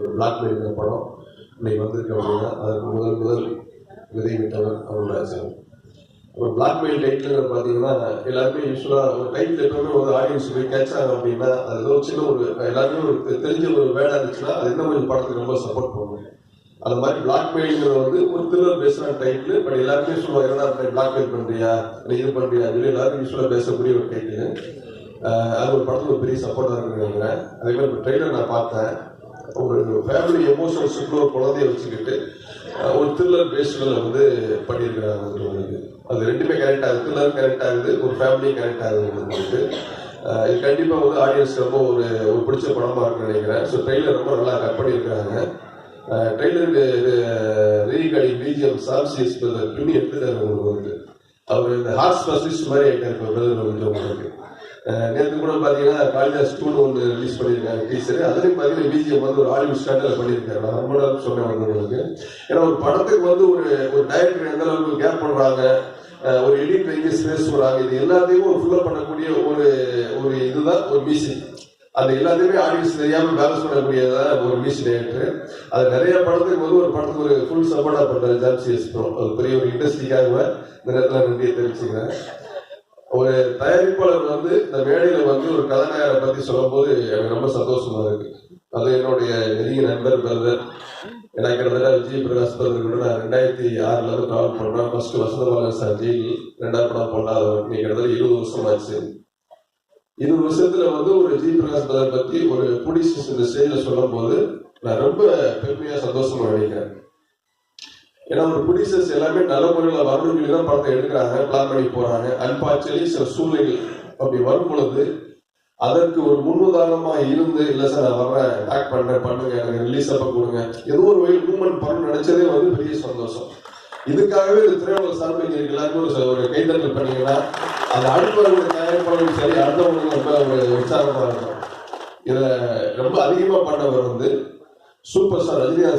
ஒரு பிளாக்மெயில் படம் இன்னைக்கு வந்திருக்கு அப்படின்னா அதற்கு முதல் விதைவிட்டவர் அருள்ராஜன். ஒரு பிளாக்மெயில் டைட்டில் பார்த்தீங்கன்னா எல்லாருமே யூஸ்வலாக ஒரு டைட்டில் எப்பவுமே ஒரு ஆடியன்ஸ் போய் கேட்ச் ஆகும் அப்படின்னா அது ஏதோ சின்ன ஒரு எல்லாருமே ஒரு தெரிஞ்ச ஒரு வேடா இருந்துச்சுன்னா அது இன்னும் கொஞ்சம் படத்துக்கு ரொம்ப சப்போர்ட் பண்ணுவோம். அது மாதிரி பிளாக்மெயில்ங்கிறது வந்து ஒரு த்ரில்லர் பேசுகிற டைட்டில். பட் எல்லாருமே சொல்லுவாங்க என்னடா பிளாக்மெயில் பண்ணுறியா இது பண்ணுறியா சொல்லி எல்லாரும் யூஸ்வலாக பேசக்கூடிய ஒரு டைட்டில். அது ஒரு படத்தில் ஒரு பெரிய சப்போர்ட்டாக இருக்குன்னு நினைக்கிறேன். அதே மாதிரி ஒரு ட்ரெய்லர் நான் பார்த்தேன். ஒரு ஃபேமிலி எமோஷன்ஸுக்குள்ள ஒரு குழந்தைய வச்சுக்கிட்டு ஒரு த்ரில்லர் பேஸ்டில் வந்து பண்ணியிருக்கிறாங்க. அது ரெண்டுமே கரெக்ட் ஆகுது. த்ரில்லர் கரெக்ட் ஆகுது, ஒரு ஃபேமிலியும் கரெக்ட் ஆகுது. இது கண்டிப்பாக வந்து ஆடியன்ஸ் ரொம்ப ஒரு பிடிச்ச படமாக இருக்குன்னு நினைக்கிறேன். ஸோ ட்ரெய்லர் ரொம்ப நல்லா கட் பண்ணியிருக்கிறாங்க. ட்ரெய்லருக்கு ரீகாடி பிஜிஎம் சாம்சிஎஸ் பின்னி எடுத்துட்டாரு. உங்களுக்கு வந்து அவர் இந்த ஹார்ட் ஸ்பெஷலிஸ்ட் மாதிரி ஆகிட்டாரு உங்களுக்கு. நேற்று கூட பார்த்தீங்கன்னா காளிதாஸ் 2 ஒன்று ரிலீஸ் பண்ணியிருக்காங்க டீச்சர். அதுலேயும் பார்த்தீங்கன்னா பிஜிஎம் வந்து ஒரு ஹாலிவுட் ஸ்டாண்டில் பண்ணியிருக்காரு. நான் ரொம்ப நாள் சொன்னேன் வந்து உங்களுக்கு. ஏன்னா ஒரு படத்துக்கு வந்து ஒரு டைரக்டர் எந்த அளவுக்கு கேப் பண்ணுறாங்க, ஒரு எடிட் வைக்க ஸ்பேஸ் போடுறாங்க, இது எல்லாத்தையும் ஃபுல்லாக பண்ணக்கூடிய ஒரு இதுதான் ஒரு மியூசிக். அது எல்லாத்தையுமே ஆடியன்ஸ் தெரியாமல் பேலன்ஸ் பண்ணக்கூடியதான் ஒரு மியூசிக் டைரக்டர். அது நிறைய படத்துக்கு வந்து ஒரு படத்துக்கு ஒரு ஃபுல் சப்போர்ட்டாக பண்ணுறாரு ஜாம்சிஎஸ் ப்ரோ. அது பெரிய ஒரு இண்டஸ்ட்ரிக்காக இந்த நேரத்தில் நன்றியை தெரிவிச்சுக்கிறேன். ஒரு தயாரிப்பாளர் வந்து இந்த மேடையில் வந்து ஒரு கதாநாயகரை பற்றி சொல்லும் போது எனக்கு ரொம்ப சந்தோஷமா இருக்கு. அது என்னுடைய நெருங்கிய நண்பர் பிரதர். எனக்கு கிட்டத்தட்ட விஜய் பிரகாஷ் பிரதர் கூட நான் 2006 ட்ராவல் பண்ணுறேன். ஃபர்ஸ்ட் வசந்தபாலன் சார் ஜெயில் 2வது படம் போடாதவர். நீ கிட்டத்தட்ட 20 வருஷம் ஆச்சு. 20 வருஷத்துல வந்து ஒரு விஜய் பிரகாஷ் பிரதர் பற்றி ஒரு புடிசஸ் இந்த ஸ்டேஜில் சொல்லும் போது நான் ரொம்ப பெருமையாக சந்தோஷமா நினைக்கிறேன். ஏன்னா ஒரு ப்ரொடியூசர்ஸ் எல்லாமே நல்ல முறையில் வரணும் சொல்லி தான் படத்தை எடுக்கிறாங்க, பிளான் பண்ணி போறாங்க. அன்பார்ச்சுனேட்லி சில சூழ்நிலைகள் அப்படி வரும் பொழுது அதற்கு ஒரு முன்னுதாரணமாக இருந்து இல்லை சார் நான் வர்றேன், ஆக்ட் பண்றேன், பண்ணுங்க, எனக்கு ரிலீஸ் அப்ப கொடுங்க, ஏதோ ஒரு வகையில் மூவ்மெண்ட் பண்ணணும்னு நினைச்சதே வந்து பெரிய சந்தோஷம். இதுக்காகவே இந்த திரையுலக சார்பில் எல்லாருக்கும் ஒரு கைத்தட்டல் பண்ணீங்கன்னா அந்த அடுத்த தயாரிப்பாளரும் சரி அடுத்தவங்களுக்கு ரொம்ப ஒரு உற்சாகமாக இருக்கும். இதை ரொம்ப அதிகமாக பண்ணவர் வந்து சூப்பர் ஸ்டார் ரஜினிகாந்த்